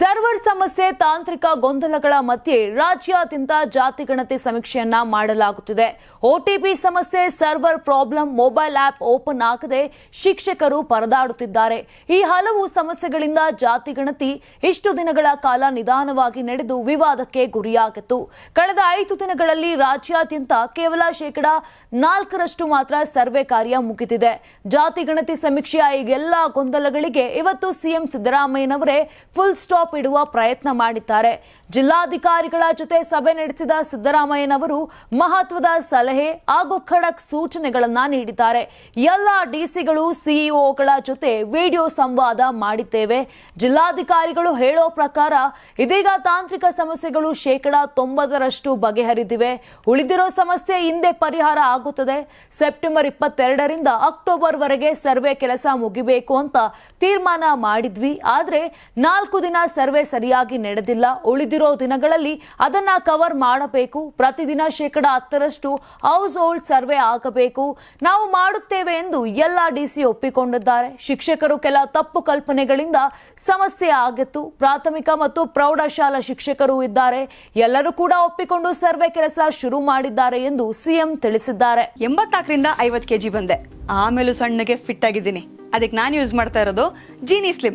Server ಸಮಸ್ಯೆ ತಾಂತ್ರಿಕ ಗೊಂದಲಗಳ ಮಧ್ಯೆ ರಾಜ್ಯಾದ್ಯಂತ ಜಾತಿ ಗಣತಿ ಸಮೀಕ್ಷೆಯನ್ನ ಮಾಡಲಾಗುತ್ತಿದೆ. ಒಟಿಪಿ ಸಮಸ್ಯೆ, server problem, mobile app open ಆಗದೆ ಶಿಕ್ಷಕರು ಪರದಾಡುತ್ತಿದ್ದಾರೆ. ಈ ಹಲವು ಸಮಸ್ಯೆಗಳಿಂದ ಜಾತಿ ಗಣತಿ ಇಷ್ಟು ದಿನಗಳ ಕಾಲ ನಿಧಾನವಾಗಿ ನಡೆದು ವಿವಾದಕ್ಕೆ ಗುರಿಯಾಗಿತ್ತು. ಕಳೆದ 5 ದಿನಗಳಲ್ಲಿ ರಾಜ್ಯಾದ್ಯಂತ ಕೇವಲ 4% ಮಾತ್ರ ಸರ್ವೆ ಕಾರ್ಯ ಮುಗಿದಿದೆ. ಜಾತಿ ಗಣತಿ ಸಮೀಕ್ಷೆಯ ಈ ಎಲ್ಲಾ ಗೊಂದಲಗಳಿಗೆ ಇವತ್ತು ಸಿಎಂ ಸಿದ್ದರಾಮಯ್ಯನವರೇ ಫುಲ್ ಸ್ಟಾಪ್ ಇಡುವ ಪ್ರಯತ್ನ ಮಾಡಿದ್ದಾರೆ. ಜಿಲ್ಲಾಧಿಕಾರಿಗಳ ಜೊತೆ ಸಭೆ ನಡೆಸಿದ ಸಿದ್ದರಾಮಯ್ಯನವರು ಮಹತ್ವದ ಸಲಹೆ ಹಾಗೂ ಖಡಕ್ ಸೂಚನೆಗಳನ್ನ ನೀಡಿದ್ದಾರೆ. ಎಲ್ಲ ಡಿಸಿಗಳು, ಸಿಇಒಗಳ ಜೊತೆ ವಿಡಿಯೋ ಸಂವಾದ ಮಾಡಿದ್ದೇವೆ. ಜಿಲ್ಲಾಧಿಕಾರಿಗಳು ಹೇಳೋ ಪ್ರಕಾರ ಇದೀಗ ತಾಂತ್ರಿಕ ಸಮಸ್ಯೆಗಳು 90% ಬಗೆಹರಿದಿವೆ. ಉಳಿದಿರೋ ಸಮಸ್ಯೆ ಹಿಂದೆ ಪರಿಹಾರ ಆಗುತ್ತದೆ. ಸೆಪ್ಟೆಂಬರ್ 22ರಿಂದ ಅಕ್ಟೋಬರ್ ವರೆಗೆ ಸರ್ವೆ ಕೆಲಸ ಮುಗಿಬೇಕು ಅಂತ ತೀರ್ಮಾನ ಮಾಡಿದ್ವಿ. ಆದ್ರೆ 4 ದಿನ ಸರ್ವೆ ಸರಿಯಾಗಿ ನಡೆದಿಲ್ಲ. ಉಳಿದಿರೋ ದಿನಗಳಲ್ಲಿ ಅದನ್ನ ಕವರ್ ಮಾಡಬೇಕು. ಪ್ರತಿದಿನ 10% ಹೌಸ್ ಹೋಲ್ಡ್ ಸರ್ವೆ ಆಗಬೇಕು. ನಾವು ಮಾಡುತ್ತೇವೆ ಎಂದು ಎಲ್ಲ ಡಿಸಿ ಒಪ್ಪಿಕೊಂಡಿದ್ದಾರೆ. ಶಿಕ್ಷಕರು ಕೆಲ ತಪ್ಪು ಕಲ್ಪನೆಗಳಿಂದ ಸಮಸ್ಯೆ ಆಗಿತ್ತು. ಪ್ರಾಥಮಿಕ ಮತ್ತು ಪ್ರೌಢಶಾಲಾ ಶಿಕ್ಷಕರು ಇದ್ದಾರೆ. ಎಲ್ಲರೂ ಕೂಡ ಒಪ್ಪಿಕೊಂಡು ಸರ್ವೆ ಕೆಲಸ ಶುರು ಮಾಡಿದ್ದಾರೆ ಎಂದು ಸಿಎಂ ತಿಳಿಸಿದ್ದಾರೆ. 84ರಿಂದ 50 kg ಬಂದೆ. ಆಮೇಲೂ ಸಣ್ಣಗೆ ಫಿಟ್ ಆಗಿದ್ದೀನಿ. ಅದಕ್ಕೆ ನಾನು ಯೂಸ್ ಮಾಡ್ತಾ ಇರೋದು ಜೀನಿ ಸ್ಲಿಮ್.